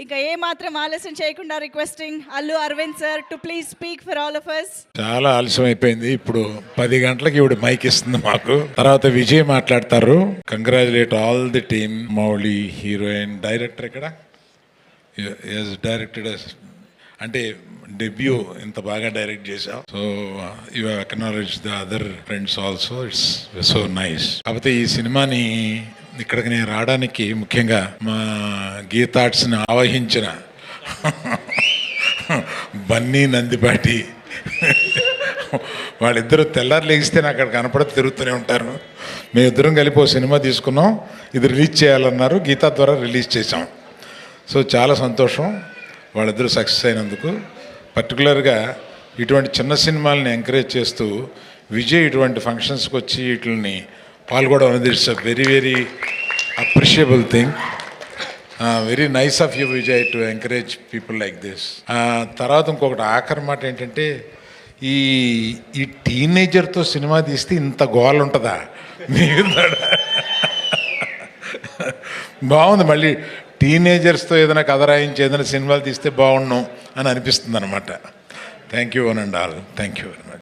ఇంకా ఏ మాత్రం ఆలస్యం చేయకుండా requesting Allu Aravind sir to please speak for all of us. చాలా ఆలస్యం అయిపోయింది. ఇప్పుడు 10 గంటలకి ఇప్పుడు మైక్ ఇస్తుంది మాకు. తర్వాత విజయ్ మాట్లాడతారు. Congratulate all the team. Mouli heroine, director ఇక్కడ డైరెక్టెడ్ అంటే డెబ్యూ ఇంత బాగా డైరెక్ట్ చేశావు. So you acknowledge the other friends also. It's so nice. కాకపోతే ఈ సినిమాని ఇక్కడికి నేను రావడానికి ముఖ్యంగా మా గీతార్ట్స్ని ఆవహించిన బన్నీ నందిపాటి వాళ్ళిద్దరూ తెల్లారు లేగిస్తే నాకు అక్కడ కనపడి తిరుగుతూనే ఉంటారు. మేమిద్దరం కలిపి ఓ సినిమా తీసుకున్నాం. ఇది రిలీజ్ చేయాలన్నారు. గీతా ద్వారా రిలీజ్ చేసాం. సో చాలా సంతోషం వాళ్ళిద్దరూ సక్సెస్ అయినందుకు. పర్టికులర్గా ఇటువంటి చిన్న సినిమాలని ఎంకరేజ్ చేస్తూ విజయ్ ఇటువంటి ఫంక్షన్స్కి వచ్చి వీటిని పాల్గొనడం అనేది it's a very very appreciable thing. Very nice of you Vijay to encourage people like this. తర్వాత ఇంకొకటి ఆఖరి మాట ఏంటంటే, ఈ టీనేజర్తో సినిమా తీస్తే ఇంత గోల్ ఉంటుందా? బాగుంది. మళ్ళీ టీనేజర్స్తో ఏదైనా కథ రాయించి ఏదైనా సినిమాలు తీస్తే బాగుండు అని అనిపిస్తుంది అనమాట. Thank you one and all. Thank you very much.